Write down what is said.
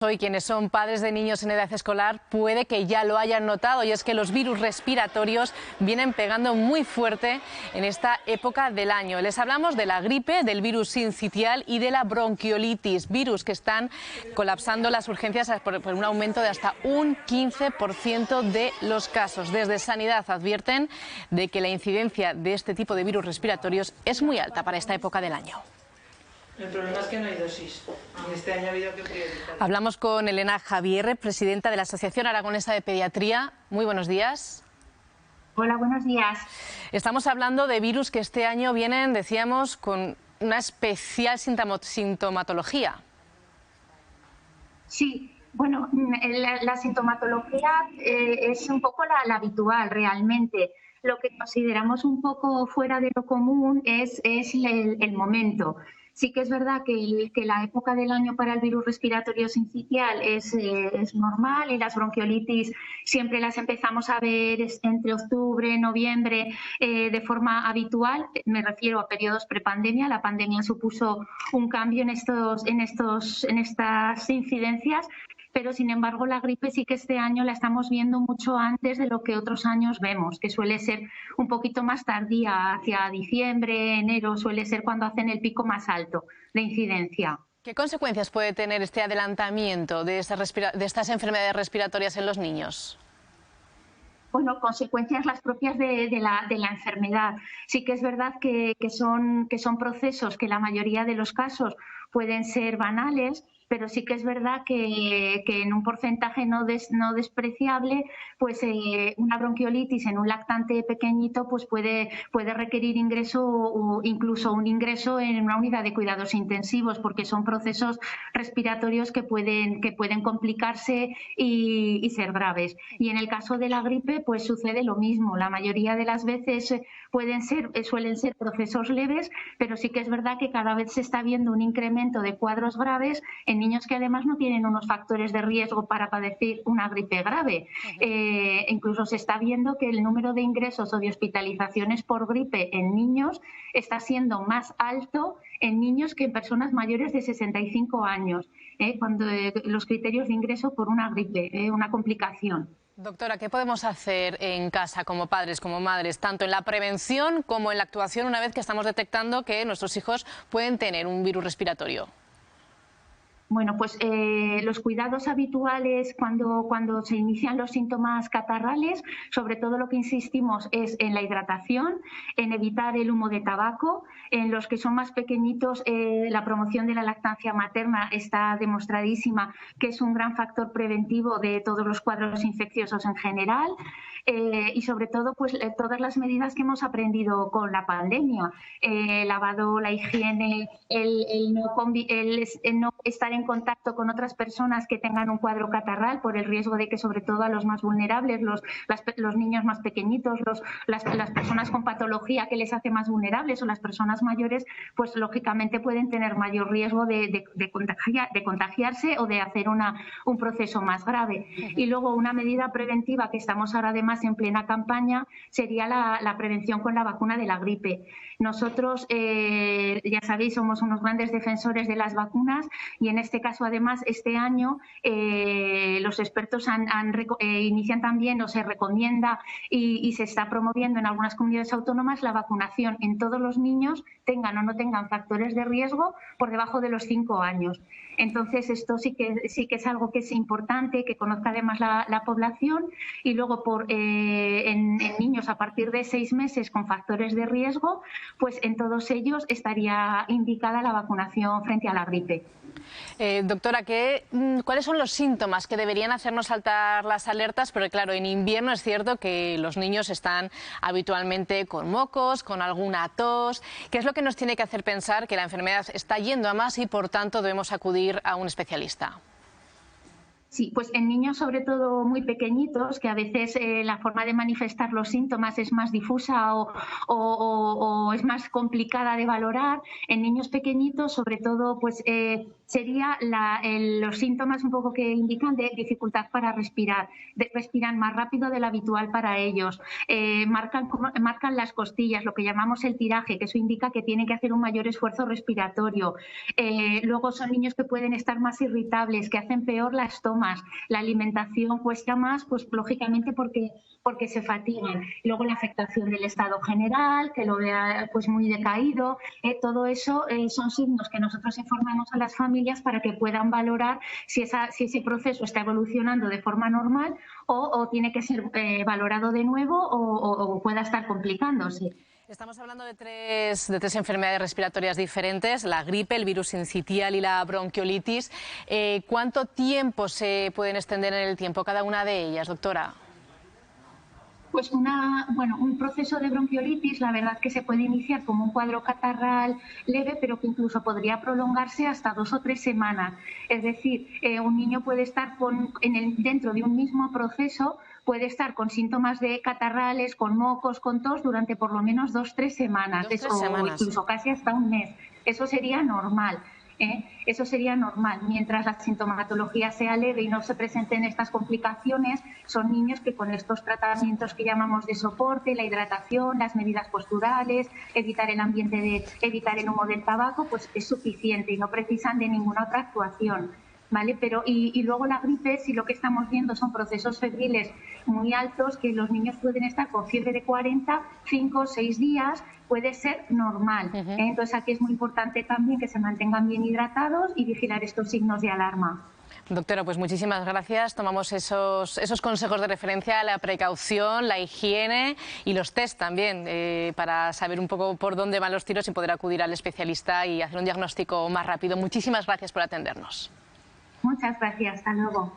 Hoy quienes son padres de niños en edad escolar puede que ya lo hayan notado, y es que los virus respiratorios vienen pegando muy fuerte en esta época del año. Les hablamos de la gripe, del virus sincicial y de la bronquiolitis, virus que están colapsando las urgencias por un aumento de hasta un 15% de los casos. Desde Sanidad advierten de que la incidencia de este tipo de virus respiratorios es muy alta para esta época del año. El problema es que no hay dosis. Y este año ha habido que priorizar. Hablamos con Elena Javier, presidenta de la Asociación Aragonesa de Pediatría. Muy buenos días. Hola, buenos días. Estamos hablando de virus que este año vienen, decíamos, con una especial sintomatología. Sí, bueno, la sintomatología es un poco la habitual realmente. Lo que consideramos un poco fuera de lo común es el momento. Sí que es verdad que la época del año para el virus respiratorio sincicial es normal, y las bronquiolitis siempre las empezamos a ver entre octubre, noviembre, de forma habitual. Me refiero a periodos prepandemia. La pandemia supuso un cambio en estas incidencias. Pero, sin embargo, la gripe sí que este año la estamos viendo mucho antes de lo que otros años vemos, que suele ser un poquito más tardía, hacia diciembre, enero, suele ser cuando hacen el pico más alto de incidencia. ¿Qué consecuencias puede tener este adelantamiento de estas enfermedades respiratorias en los niños? Bueno, consecuencias las propias de la enfermedad. Sí que es verdad que son procesos que la mayoría de los casos pueden ser banales, pero sí que es verdad que en un porcentaje no despreciable, pues una bronquiolitis en un lactante pequeñito pues puede requerir ingreso, o incluso un ingreso en una unidad de cuidados intensivos, porque son procesos respiratorios que pueden complicarse y ser graves. Y en el caso de la gripe pues sucede lo mismo. La mayoría de las veces suelen ser procesos leves, pero sí que es verdad que cada vez se está viendo un incremento de cuadros graves en niños que además no tienen unos factores de riesgo para padecer una gripe grave. Incluso se está viendo que el número de ingresos o de hospitalizaciones por gripe en niños está siendo más alto en niños que en personas mayores de 65 años, cuando los criterios de ingreso por una gripe, una complicación. Doctora, ¿qué podemos hacer en casa como padres, como madres, tanto en la prevención como en la actuación una vez que estamos detectando que nuestros hijos pueden tener un virus respiratorio? Bueno, pues los cuidados habituales cuando se inician los síntomas catarrales, sobre todo lo que insistimos es en la hidratación, en evitar el humo de tabaco. En los que son más pequeñitos, la promoción de la lactancia materna está demostradísima que es un gran factor preventivo de todos los cuadros infecciosos en general. Y sobre todo pues todas las medidas que hemos aprendido con la pandemia, el lavado, la higiene, el no estar en contacto con otras personas que tengan un cuadro catarral, por el riesgo de que sobre todo a los más vulnerables, los niños más pequeñitos, las personas con patología que les hace más vulnerables, o las personas mayores, pues lógicamente pueden tener mayor riesgo de contagiarse o de hacer un proceso más grave. Y luego una medida preventiva que estamos ahora además en plena campaña sería la prevención con la vacuna de la gripe. Nosotros, ya sabéis, somos unos grandes defensores de las vacunas, y en este caso además este año los expertos inician también, o se recomienda y se está promoviendo en algunas comunidades autónomas, la vacunación en todos los niños, tengan o no tengan factores de riesgo, por debajo de los 5 años. Entonces esto sí que es algo que es importante que conozca además la población. Y luego en niños a partir de 6 meses con factores de riesgo, pues en todos ellos estaría indicada la vacunación frente a la gripe. Doctora, ¿cuáles son los síntomas que deberían hacernos saltar las alertas? Porque claro, en invierno es cierto que los niños están habitualmente con mocos, con alguna tos. ¿Qué es lo que nos tiene que hacer pensar que la enfermedad está yendo a más y por tanto debemos acudir a un especialista? Sí, pues en niños sobre todo muy pequeñitos, que a veces la forma de manifestar los síntomas es más difusa o es más complicada de valorar. En niños pequeñitos, sobre todo, pues sería los síntomas un poco que indican de dificultad para respirar, respiran más rápido de lo habitual para ellos, marcan las costillas, lo que llamamos el tiraje, que eso indica que tienen que hacer un mayor esfuerzo respiratorio. Luego son niños que pueden estar más irritables, que hacen peor las tomas, la alimentación cuesta más, pues lógicamente porque se fatigan. Luego la afectación del estado general, que lo vea pues muy decaído, todo eso son signos que nosotros informamos a las familias para que puedan valorar si ese proceso está evolucionando de forma normal o tiene que ser valorado de nuevo o pueda estar complicándose. Estamos hablando de tres enfermedades respiratorias diferentes, la gripe, el virus sincitial y la bronquiolitis. ¿Cuánto tiempo se pueden extender en el tiempo cada una de ellas, doctora? Pues un proceso de bronquiolitis, la verdad que se puede iniciar como un cuadro catarral leve, pero que incluso podría prolongarse hasta 2 o 3 semanas. Es decir, un niño puede estar dentro de un mismo proceso, puede estar con síntomas de catarrales, con mocos, con tos, durante por lo menos 2 o 3 semanas, o incluso casi hasta un mes. Eso sería normal. Eso sería normal. Mientras la sintomatología sea leve y no se presenten estas complicaciones, son niños que con estos tratamientos que llamamos de soporte, la hidratación, las medidas posturales, evitar el evitar el humo del tabaco, pues es suficiente y no precisan de ninguna otra actuación. ¿Vale? Pero y luego la gripe, si lo que estamos viendo son procesos febriles muy altos, que los niños pueden estar con fiebre de 40, 5 o 6 días, puede ser normal. Entonces aquí es muy importante también que se mantengan bien hidratados y vigilar estos signos de alarma. Doctora, pues muchísimas gracias. Tomamos esos consejos de referencia, la precaución, la higiene y los test también, para saber un poco por dónde van los tiros y poder acudir al especialista y hacer un diagnóstico más rápido. Muchísimas gracias por atendernos. Muchas gracias. Hasta luego.